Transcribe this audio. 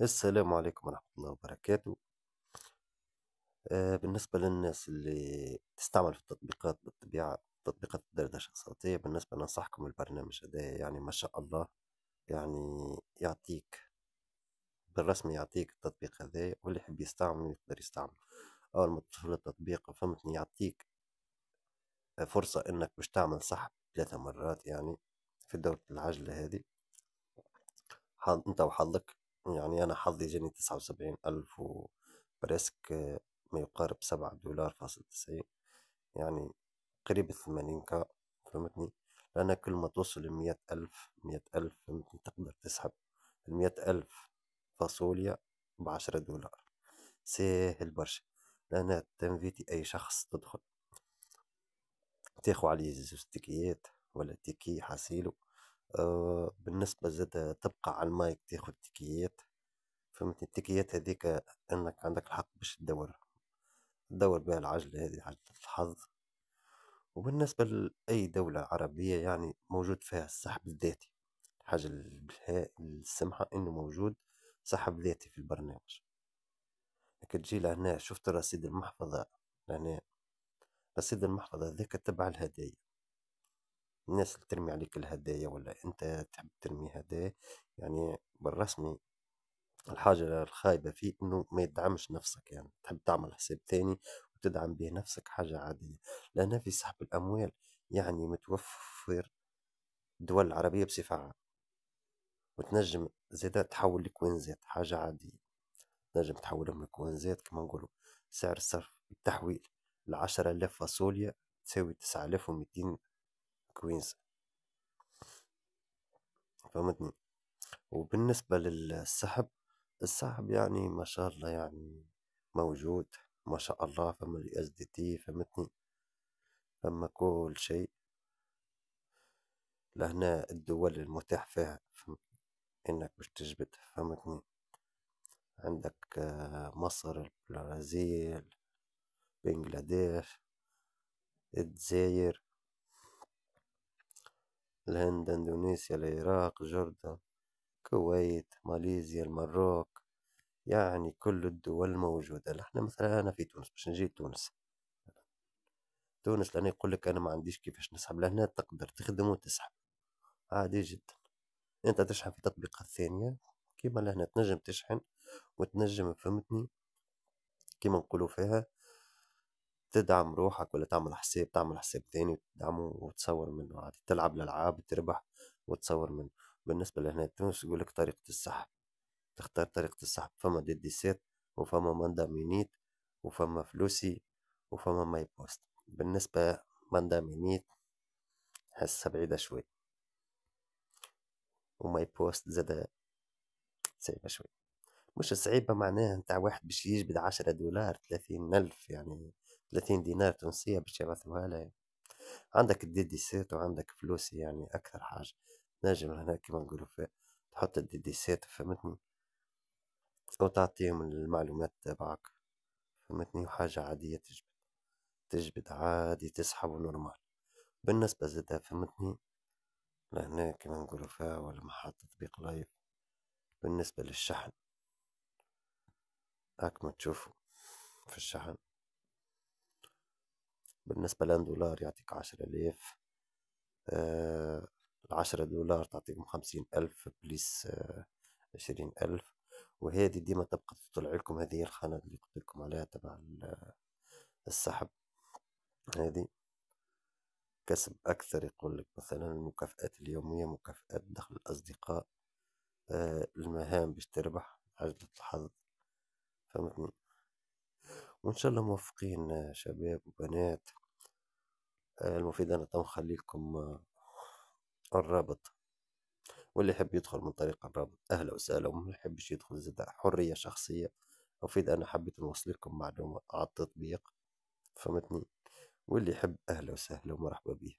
السلام عليكم ورحمة الله وبركاته. بالنسبة للناس اللي تستعمل في التطبيقات بالطبيعة تطبيقات الدردشة الصوتية، بالنسبة ننصحكم البرنامج هذا، يعني ما شاء الله. يعني يعطيك بالرسمي، يعطيك التطبيق هذا، واللي يحب يستعمل يقدر يستعمل. أول ما تدخل التطبيق فهمتني يعطيك فرصة إنك باش تعمل سحب 3 مرات، يعني في دورة العجلة هذه. أنت وحظك. يعني أنا حظي جاني 79 ألف وبرسك، ما يقارب $7.90، يعني قريب 80 كا. فهمتني؟ لأن كل ما توصل ل100 ألف فهمتني تقدر تسحب 100 ألف فاصوليا ب10 دولار. ساهل برشا، لأن تنفيتي أي شخص تدخل تاخو عليه زوز تيكيات ولا تيكي حاسيلو. بالنسبة زادة تبقى على المايك تاخد تيكيات. فهمتني التيكيات هذيك انك عندك الحق باش تدور بها العجلة هذه، عجلة الحظ. وبالنسبة لأي دولة عربية يعني موجود فيها السحب الذاتي. الحاجة السمحة انه موجود سحب ذاتي في البرنامج. لكن تجي لهنا شفت رصيد المحفظة، لهنا رصيد المحفظة ذاك تبع الهدايا. الناس اللي ترمي عليك الهدايا ولا انت تحب ترمي هدايا، يعني بالرسمي الحاجة الخايبة فيه إنه ما يدعمش نفسك، يعني تحب تعمل حساب تاني وتدعم به نفسك، حاجة عادية. لأن في سحب الأموال يعني متوفر الدول العربية بصفة عامة، وتنجم زيادة تحول لكوينزات، حاجة عادية. تنجم تحولهم لكوينزات كما نقولوا. سعر الصرف التحويل ل10 آلاف فاصوليا تساوي 9200 كوينز. فهمتني؟ وبالنسبة للسحب، السحب يعني ما شاء الله يعني موجود. ما شاء الله فما ال USDT، فهمتني؟ فما كل شيء. لهنا الدول المتاح فيها إنك باش تجبد، فهمتني؟ عندك مصر، البرازيل، بنغلاديش، الجزائر، الهند، اندونيسيا، العراق، جردن، الكويت، ماليزيا، المروك. يعني كل الدول موجودة. احنا مثلا أنا في تونس، باش نجي تونس. تونس لأن يقول لك أنا ما عنديش كيفاش نسحب، لهنا تقدر تخدم وتسحب عادي جدا. أنت تشحن في تطبيقات ثانية كيما لهنا، تنجم تشحن وتنجم، فهمتني، كيما نقولوا فيها تدعم روحك، ولا تعمل حساب ثاني وتدعمه وتصور منه عادي، تلعب الألعاب تربح وتصور منه. بالنسبة لهنا تونس يقول لك طريقة السحب، تختار طريقة السحب. فما ديديسات، وفما ماندا مينيت، وفما فلوسي، وفما ماي بوست. بالنسبة ماندا مينيت حاسة بعيدة شوي، وماي بوست زاد صعيبة شوي. مش صعيبة معناها نتاع واحد باش يجبد 10 دولار، 30 ألف، يعني 30 دينار تونسية باش يبعثوها له يعني. عندك الديديسات وعندك فلوسي، يعني أكثر حاجة نجم هنا كيما نقولوا فيها تحط الديديسات، فهمتني، وتعطيهم المعلومات تبعك، فهمتني، وحاجة عادية تجبد عادي، تسحب نورمال. بالنسبة زادة فهمتني لهنا كيما نقولوا فيها ولا محط تطبيق لايف. بالنسبة للشحن هاك ما تشوفوا في الشحن، بالنسبة ل1 دولار يعطيك 10 آلاف. 10 دولار تعطيكم 50 ألف بليس 20 ألف. وهذه ديما تبقى تطلع لكم، هذه هي الخانة اللي قلت لكم عليها تبع السحب. هذه كسب أكثر، يقول لك مثلا المكافآت اليومية، مكافآت دخل الأصدقاء، المهام باش تربح، عجلة الحظ، فهمتني. وإن شاء الله موفقين شباب وبنات. المفيد أنا تو نخلي لكم الرابط، واللي يحب يدخل من طريق الرابط أهلا وسهلا، وما يحبش يدخل زاد حرية شخصية. مفيد أنا حبيت نوصل لكم معلومة على التطبيق، فهمتني. واللي يحب أهلا وسهلا ومرحبا به.